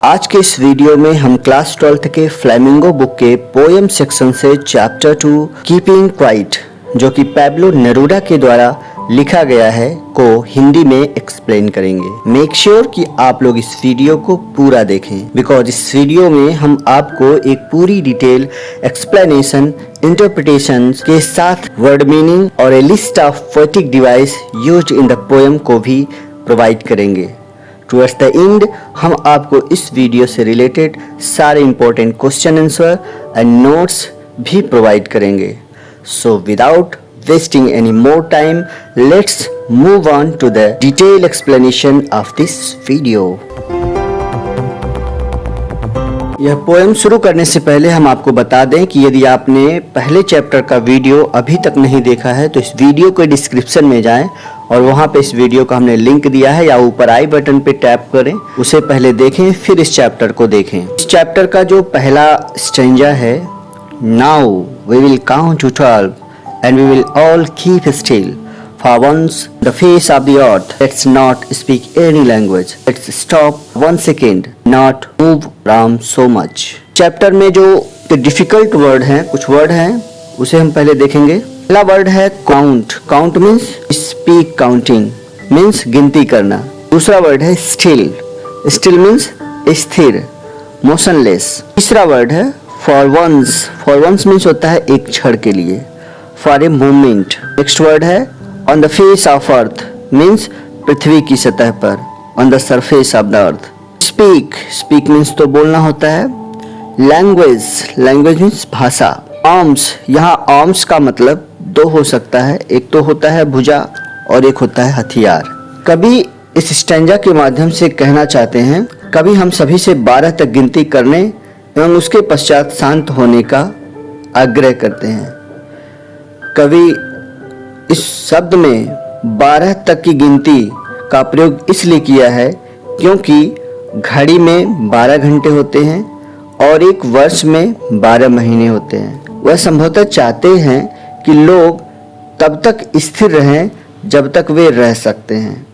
आज के इस वीडियो में हम क्लास 12th के फ्लेमिंगो बुक के पोएम सेक्शन से चैप्टर 2 कीपिंग क्वाइट जो कि पैब्लो नेरूदा के द्वारा लिखा गया है को हिंदी में एक्सप्लेन करेंगे। मेक श्योर कि आप लोग इस वीडियो को पूरा देखें बिकॉज इस वीडियो में हम आपको एक पूरी डिटेल एक्सप्लेनेशन इंटरप्रिटेशन के साथ वर्ड मीनिंग और a list of poetic device used in the poem को भी प्रोवाइड करेंगे। टुवर्ड्स द एंड हम आपको इस वीडियो से रिलेटेड सारे important question answer and notes भी प्रोवाइड करेंगे। So without wasting any more time, let's move on to the detailed explanation of this video. यह पोएम शुरू करने से पहले हम आपको बता दें कि यदि आपने पहले चैप्टर का वीडियो अभी तक नहीं देखा है तो इस वीडियो के डिस्क्रिप्शन में जाएं और वहां पे इस वीडियो का हमने लिंक दिया है या ऊपर आई बटन पे टैप करें, उसे पहले देखें फिर इस चैप्टर को देखें। इस चैप्टर का जो पहला स्टैंजा है, now we will count to 12 and we will all keep still for once the face of the earth. Let's not speak any language. Let's stop 1 second, not move around so much. Chapter में जो difficult word हैं, कुछ word हैं, उसे हम पहले देखेंगे। पहला वर्ड है count. Count means speak, counting means गिनती करना। दूसरा वर्ड है स्टिल। स्टिल मीन्स स्थिर, मोशनलेस। तीसरा वर्ड है for once. For once means होता है एक क्षण के लिए, for a moment. Next word है on the face of earth means पृथ्वी की सतह पर, on the surface of the earth. Speak, speak means तो बोलना होता है। लैंग्वेज, लैंग्वेज मीन्स भाषा। आर्म्स, यहाँ आर्म्स का मतलब दो हो सकता है, एक तो होता है भुजा और एक होता है हथियार। कभी इस स्टैंजा के माध्यम से कहना चाहते हैं, कभी हम सभी से 12 तक गिनती करने एवं उसके पश्चात शांत होने का आग्रह करते हैं। कवि इस शब्द में 12 तक की गिनती का प्रयोग इसलिए किया है क्योंकि घड़ी में 12 घंटे होते हैं और एक वर्ष में 12 महीने होते हैं। वह संभवतः चाहते हैं कि लोग तब तक स्थिर रहें जब तक वे रह सकते हैं।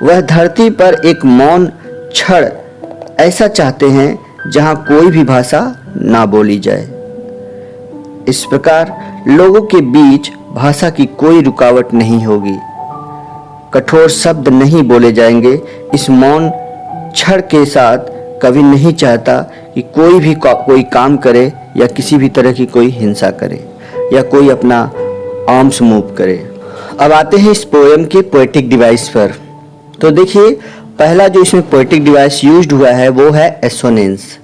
वह धरती पर एक मौन क्षण ऐसा चाहते हैं जहां कोई भी भाषा ना बोली जाए। इस प्रकार लोगों के बीच भाषा की कोई रुकावट नहीं होगी, कठोर शब्द नहीं बोले जाएंगे। इस मौन क्षण के साथ कभी नहीं चाहता कि कोई भी कोई काम करे या किसी भी तरह की कोई हिंसा करे या कोई अपना आर्म्स मूव करे। अब आते हैं इस पोएम के पोएटिक डिवाइस पर। तो देखिए, पहला जो इसमें पोएटिक डिवाइस यूज्ड हुआ है वो है एसोनेंस,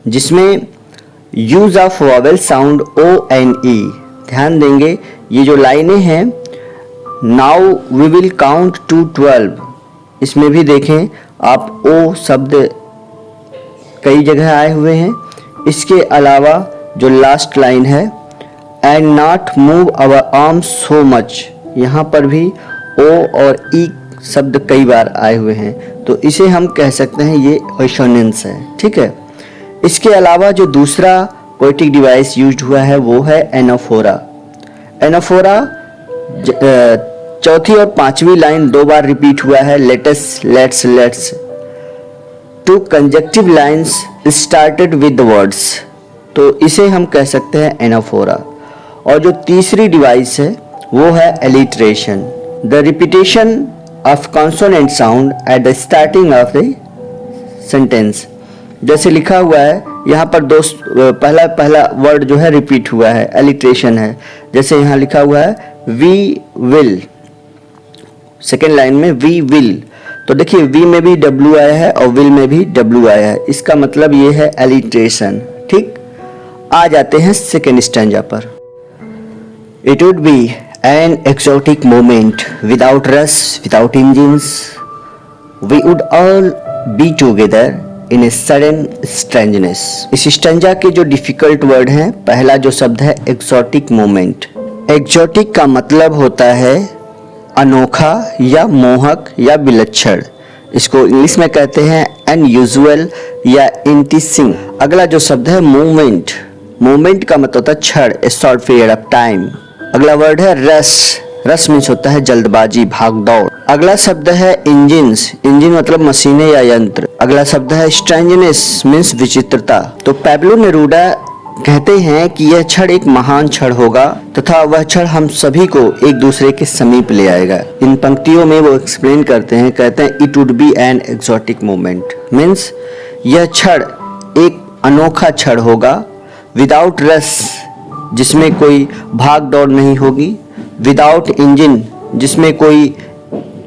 जिसमें use of vowel sound O N E. ध्यान देंगे ये जो लाइनें हैं, now we will count to 12, इसमें भी देखें आप ओ शब्द कई जगह आए हुए हैं। इसके अलावा जो लास्ट लाइन है, and not move our arm so much, यहाँ पर भी ओ और ई शब्द कई बार आए हुए हैं, तो इसे हम कह सकते हैं ये एसोनेंस है। ठीक है। इसके अलावा जो दूसरा पोएटिक डिवाइस यूज्ड हुआ है वो है एनाफोरा। एनाफोरा चौथी और पांचवी लाइन 2 बार रिपीट हुआ है, let's, let's, let's. 2 conjunctive lines started with the words, तो इसे हम कह सकते हैं एनाफोरा। और जो तीसरी डिवाइस है वो है alliteration, the repetition of consonant sound at the starting of the sentence. जैसे लिखा हुआ है यहाँ पर पहला वर्ड जो है रिपीट हुआ है, एलिट्रेशन है। जैसे यहाँ लिखा हुआ है वी विल, सेकेंड लाइन में वी विल, तो देखिए वी में भी डब्ल्यू आया है और विल में भी डब्ल्यू आया है, इसका मतलब ये है एलिट्रेशन। ठीक। आ जाते हैं सेकेंड स्टैंजा पर। It would be an exotic moment without rush, without engines, we would all be together in a sudden strangeness. इस स्टैंजा के जो डिफिकल्ट वर्ड हैं, पहला जो शब्द है एक्सोटिक मोमेंट। एक्सोटिक का मतलब होता है अनोखा या मोहक या विलक्षण। इसको इंग्लिश में कहते हैं अनयूजुअल या इंटरेस्टिंग। अगला जो शब्द है मोमेंट। मोमेंट का मतलब होता है क्षण, ए शॉर्ट पीरियड ऑफ टाइम। अगला वर्ड है रश। रश मीन्स होता है जल्दबाजी, भाग दौड़। अगला शब्द है इंजिन्स। इंजिन मतलब मशीनें या यंत्र। अगला शब्द है स्ट्रेंजनेस मीन्स विचित्रता। तो पैब्लो नेरूदा कहते हैं कि यह क्षण एक महान क्षण होगा तथा वह क्षण हम सभी को एक दूसरे के समीप ले आएगा। इन पंक्तियों में वो एक्सप्लेन करते हैं, कहते हैं it would be an exotic moment means यह क्षण एक अनोखा क्षण होगा। विदाउट रश जिसमें कोई भाग दौड़ नहीं होगी, विदाउट इंजन जिसमें कोई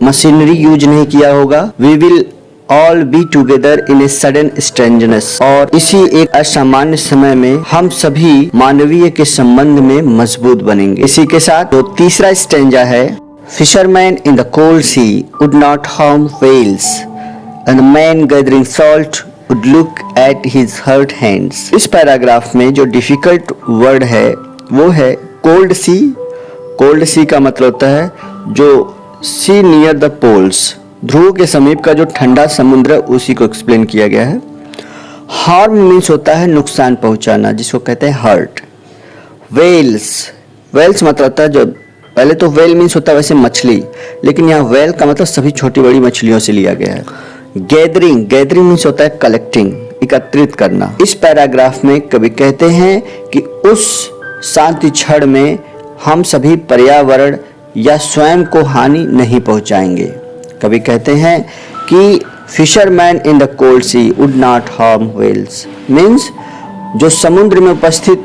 मशीनरी यूज नहीं किया होगा। We will all be together in a sudden strangeness, और इसी एक असामान्य समय में हम सभी मानवीय के संबंध में मजबूत बनेंगे। इसी के साथ तो तीसरा स्टेंजा है, fisherman in the cold sea would not harm whales and man gathering salt would look at his hurt hands. इस पैराग्राफ में जो डिफिकल्ट वर्ड है वो है कोल्ड सी। कोल्ड सी का मतलब होता है जो सी नियर द पोल्स, ध्रुव के समीप का जो ठंडा समुद्र, उसी को एक्सप्लेन किया गया है। हार्म मीन्स होता है नुकसान पहुंचाना, जिसको कहते हैं हर्ट। वेल्स, वेल्स मतलब होता है जो, पहले तो वेल मीन्स होता है वैसे मछली, लेकिन यहाँ वेल का मतलब सभी छोटी बड़ी मछलियों से लिया गया है। गैदरिंग, गैदरिंग मीन्स होता है कलेक्टिंग, एकत्रित करना। इस पैराग्राफ में कवि कहते हैं कि उस शांति क्षण में हम सभी पर्यावरण या स्वयं को हानि नहीं पहुंचाएंगे। कवि कहते हैं कि fisherman in the cold sea would not harm whales means जो समुद्र में उपस्थित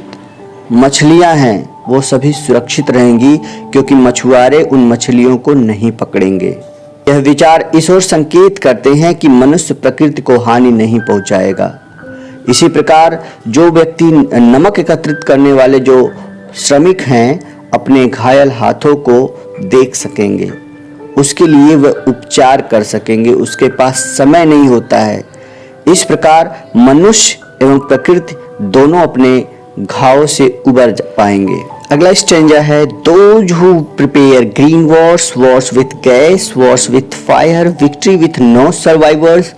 मछलियां हैं वो सभी सुरक्षित रहेंगी, क्योंकि मछुआरे उन मछलियों को नहीं पकड़ेंगे। यह विचार इस ओर संकेत करते हैं कि मनुष्य प्रकृति को हानि नहीं पहुंचाएगा। इसी प्रकार जो व्यक्ति नमक एकत्रित करने वाले जो श्रमिक हैं अपने घायल हाथों को देख सकेंगे, उसके लिए वह उपचार कर सकेंगे, उसके पास समय नहीं होता है। इस प्रकार मनुष्य एवं प्रकृति दोनों अपने घावों से उबर पाएंगे। अगला स्टेंजा है, those who prepare green wars, wars with gas, wars with fire, victory with no survivors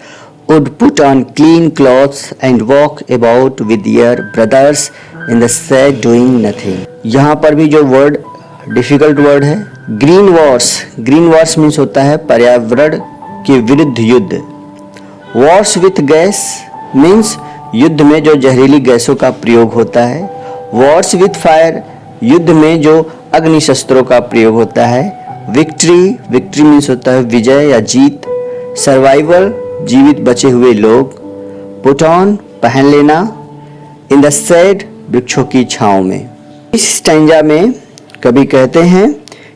would put on clean clothes and walk about with their brothers in the shed doing nothing। यहाँ पर भी जो word difficult word है green Wars. Green Wars means होता है पर्यावरण के विरुद्ध युद्ध। वॉर्स विथ गैस मीन्स युद्ध में जो जहरीली गैसों का प्रयोग होता है। वॉर्स विथ फायर युद्ध में जो अग्नि शस्त्रों का प्रयोग होता है। विक्ट्री, विक्ट्री मीन्स होता है विजय या जीत। सर्वाइवल जीवित बचे हुए लोग। पुट ऑन पहन लेना। इन द शेड वृक्षों की छांव में। इस स्टैंजा में कवि कहते हैं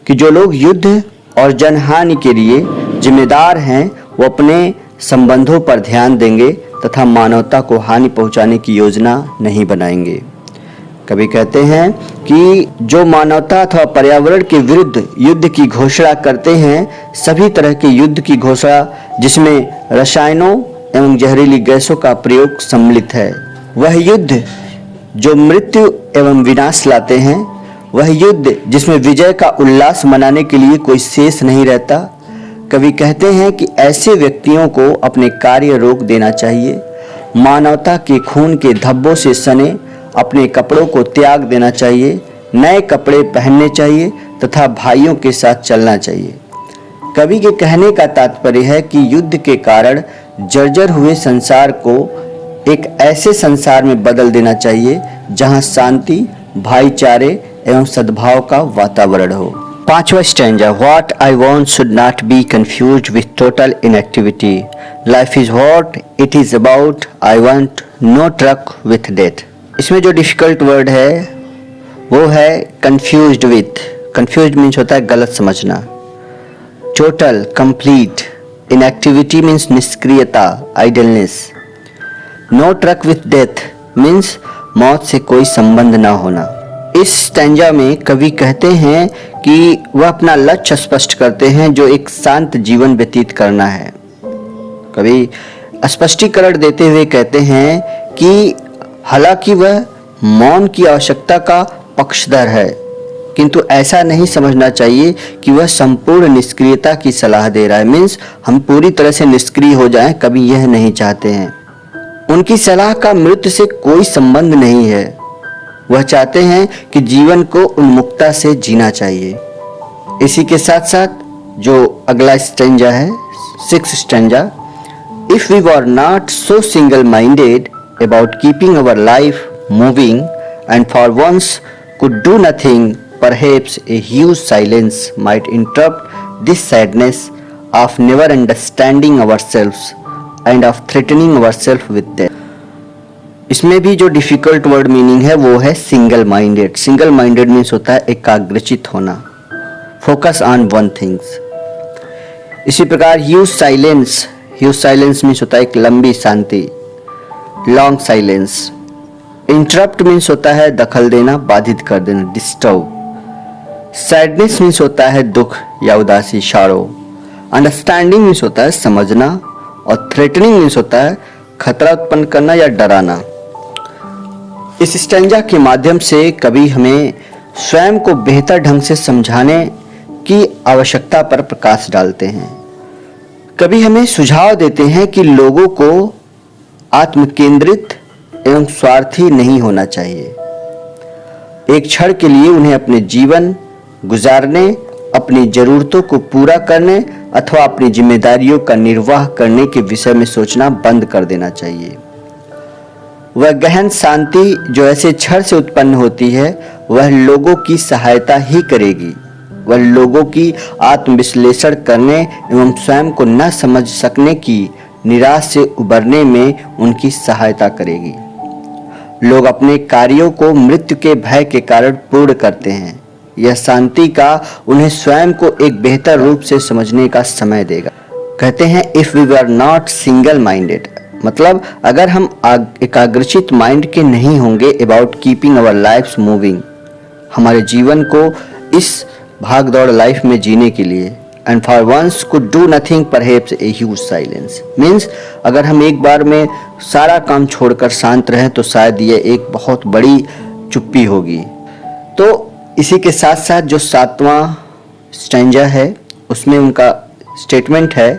कि जो लोग युद्ध और जनहानि के लिए जिम्मेदार हैं वो अपने संबंधों पर ध्यान देंगे तथा मानवता को हानि पहुंचाने की योजना नहीं बनाएंगे। कवि कहते हैं कि जो मानवता अथवा पर्यावरण के विरुद्ध युद्ध की घोषणा करते हैं, सभी तरह के युद्ध की घोषणा जिसमें रसायनों एवं जहरीली गैसों का प्रयोग सम्मिलित है, वह युद्ध जो मृत्यु एवं विनाश लाते हैं, वह युद्ध जिसमें विजय का उल्लास मनाने के लिए कोई शेष नहीं रहता। कवि कहते हैं कि ऐसे व्यक्तियों को अपने कार्य रोक देना चाहिए। मानवता के खून के धब्बों से सने अपने कपड़ों को त्याग देना चाहिए, नए कपड़े पहनने चाहिए तथा भाइयों के साथ चलना चाहिए। कवि के कहने का तात्पर्य है कि युद्ध के कारण जर्जर हुए संसार को एक ऐसे संसार में बदल देना चाहिए जहां शांति, भाईचारे एवं सद्भाव का वातावरण हो। पांचवा stanza, what I want should not be confused with total inactivity. Life is what it is about. I want no truck with death. इसमें जो डिफिकल्ट वर्ड है वो है कंफ्यूज्ड विथ। कंफ्यूज्ड मीन्स होता है गलत समझना। Total, complete. इनएक्टिविटी मीन्स निष्क्रियता, idleness. No truck with death means मौत से कोई संबंध ना होना। इस स्टैंजा में कवि कहते हैं कि वह अपना लक्ष्य स्पष्ट करते हैं जो एक शांत जीवन व्यतीत करना है। कवि स्पष्टीकरण देते हुए कहते हैं कि हालांकि वह मौन की आवश्यकता का पक्षधर है, किंतु ऐसा नहीं समझना चाहिए कि वह संपूर्ण निष्क्रियता की सलाह दे रहा है। मीन्स हम पूरी तरह से निष्क्रिय हो जाएं, कवि यह नहीं चाहते हैं। उनकी सलाह का मृत्यु से कोई संबंध नहीं है। वह चाहते हैं कि जीवन को उन्मुक्तता से जीना चाहिए। इसी के साथ साथ जो अगला स्टेंजा है, 6th stanza, if we were not so single minded about keeping our life moving and for once could do nothing, perhaps a huge silence might interrupt this sadness of never understanding ourselves and of threatening ourselves with death. इसमें भी जो difficult word meaning है वो है single minded. Single minded means होता है एकाग्रचित होना, focus on one things. इसी प्रकार ह्यूज साइलेंस मीन्स होता है एक लंबी शांति, लॉन्ग साइलेंस। इंटरप्ट मीन्स होता है दखल देना, बाधित कर देना, डिस्टर्ब। सैडनेस मीन्स होता है दुख या उदासी, शारो। अंडरस्टैंडिंग मीन्स होता है समझना, और थ्रेटनिंग मीन्स होता है खतरा उत्पन्न करना या डराना। इस स्टेंजा के माध्यम से कवि हमें स्वयं को बेहतर ढंग से समझाने की आवश्यकता पर प्रकाश डालते हैं। कवि हमें सुझाव देते हैं कि लोगों को आत्मकेंद्रित एवं स्वार्थी नहीं होना चाहिए। एक क्षण के लिए उन्हें अपने जीवन गुजारने, अपनी जरूरतों को पूरा करने अथवा अपनी जिम्मेदारियों का निर्वाह करने के विषय में सोचना बंद कर देना चाहिए। वह गहन शांति जो ऐसे क्षण से उत्पन्न होती है वह लोगों की सहायता ही करेगी। वह लोगों की आत्मविश्लेषण करने एवं स्वयं को न समझ सकने की निराश से उबरने में उनकी सहायता करेगी। लोग अपने कार्यों को मृत्यु के भय के कारण पूर्ण करते हैं। यह शांति का उन्हें स्वयं को एक बेहतर रूप से समझने का समय देगा। कहते हैं if we were not single minded, मतलब अगर हम एकाग्रचित माइंड के नहीं होंगे about keeping our lives moving, हमारे जीवन को इस भाग दौड़ लाइफ में जीने के लिए, and for once could do nothing perhaps a huge silence, means अगर हम एक बार में सारा काम छोड़कर शांत रहें तो शायद ये एक बहुत बड़ी चुप्पी होगी। तो इसी के साथ साथ जो 7वां स्टेंजा है उसमें उनका स्टेटमेंट है,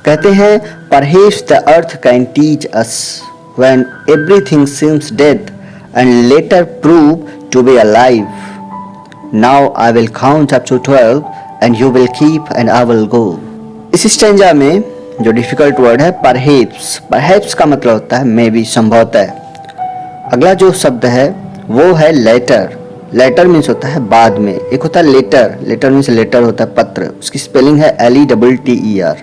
कहते हैं perhaps the earth can teach us when everything seems dead and later prove to be alive. Now I will count up to 12 and you will keep and I will go। इस stanza में जो difficult word है perhaps का मतलब होता है may be, संभवतः। अगला जो शब्द है वो है लेटर मीन्स होता है बाद में। एक होता है लेटर मीन्स लेटर होता है पत्र, उसकी स्पेलिंग है LETTER।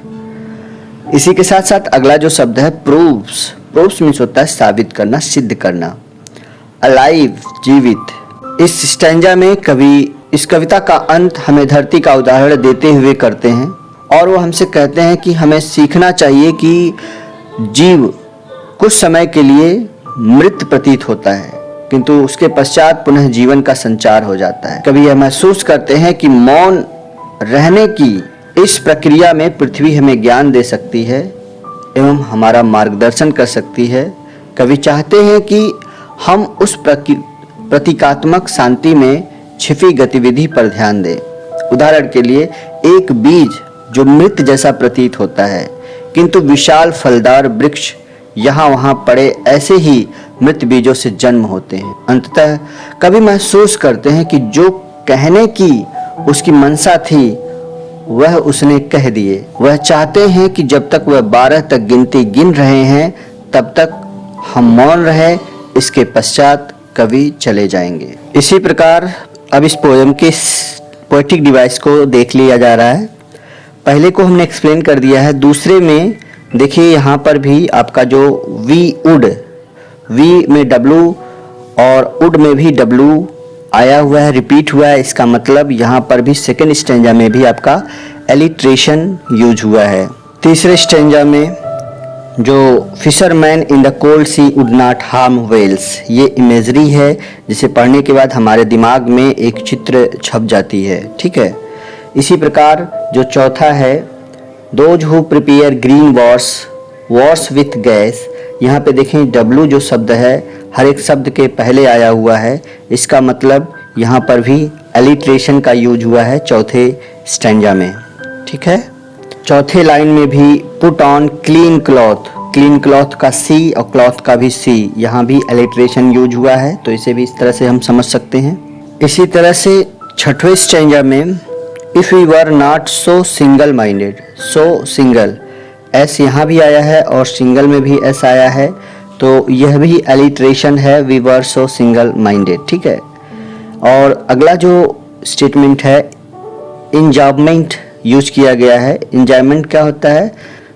इसी के साथ साथ अगला जो शब्द है प्रूव्स मीन्स होता है साबित करना, सिद्ध करना। अलाइव जीवित। इस स्टेंजा में कवि इस कविता का अंत हमें धरती का उदाहरण देते हुए करते हैं और वो हमसे कहते हैं कि हमें सीखना चाहिए कि जीव कुछ समय के लिए मृत प्रतीत होता है किंतु उसके पश्चात पुनः जीवन का संचार हो जाता है। कभी यह महसूस करते हैं कि मौन रहने की इस प्रक्रिया में पृथ्वी हमें ज्ञान दे सकती है एवं हमारा मार्गदर्शन कर सकती है। कवि चाहते हैं कि हम उस प्रतीकात्मक शांति में छिपी गतिविधि पर ध्यान दें। उदाहरण के लिए एक बीज जो मृत जैसा प्रतीत होता है किंतु विशाल फलदार वृक्ष यहाँ वहाँ पड़े ऐसे ही मृत बीजों से जन्म होते हैं। अंततः कभी महसूस करते हैं कि जो कहने की उसकी मनसा थी वह उसने कह दिए। वह चाहते हैं कि जब तक वह 12 तक गिनती गिन रहे हैं तब तक हम मौन रहे, इसके पश्चात कवि चले जाएंगे। इसी प्रकार अब इस पोएम के पोएटिक डिवाइस को देख लिया जा रहा है। पहले को हमने एक्सप्लेन कर दिया है, दूसरे में देखिए यहाँ पर भी आपका जो वी में W और उड में भी W आया हुआ है, रिपीट हुआ है। इसका मतलब यहाँ पर भी सेकेंड स्टेंजा में भी आपका एलिट्रेशन यूज हुआ है। तीसरे स्टेंजा में जो fisherman in the cold sea would not harm whales, ये इमेजरी है जिसे पढ़ने के बाद हमारे दिमाग में एक चित्र छप जाती है। ठीक है। इसी प्रकार जो चौथा है those who prepare green Wars with gas, यहाँ पे देखें W जो शब्द है हर एक शब्द के पहले आया हुआ है। इसका मतलब यहाँ पर भी एलिट्रेशन का यूज हुआ है चौथे स्टेंजा में। ठीक है। चौथे लाइन में भी पुट ऑन क्लीन क्लॉथ का C और क्लॉथ का भी C, यहाँ भी एलिट्रेशन यूज हुआ है, तो इसे भी इस तरह से हम समझ सकते हैं। इसी तरह से छठवें स्टेंजा में if we were not so single minded, so single, S यहाँ भी आया है और सिंगल में भी एस आया है, तो यह भी एलिट्रेशन है, we were so single minded, ठीक है। और अगला जो स्टेटमेंट है, इंजॉयमेंट यूज किया गया है। इंजॉयमेंट क्या होता है,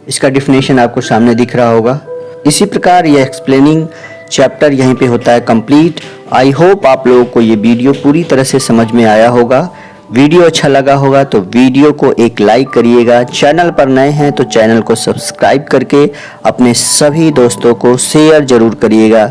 इसका डिफिनेशन आपको सामने दिख रहा होगा। इसी प्रकार यह एक्सप्लेनिंग चैप्टर यहीं पे होता है कंप्लीट। आई होप आप लोगों को ये वीडियो पूरी तरह से समझ में आया होगा। वीडियो अच्छा लगा होगा तो वीडियो को एक लाइक करिएगा। चैनल पर नए हैं तो चैनल को सब्सक्राइब करके अपने सभी दोस्तों को शेयर जरूर करिएगा।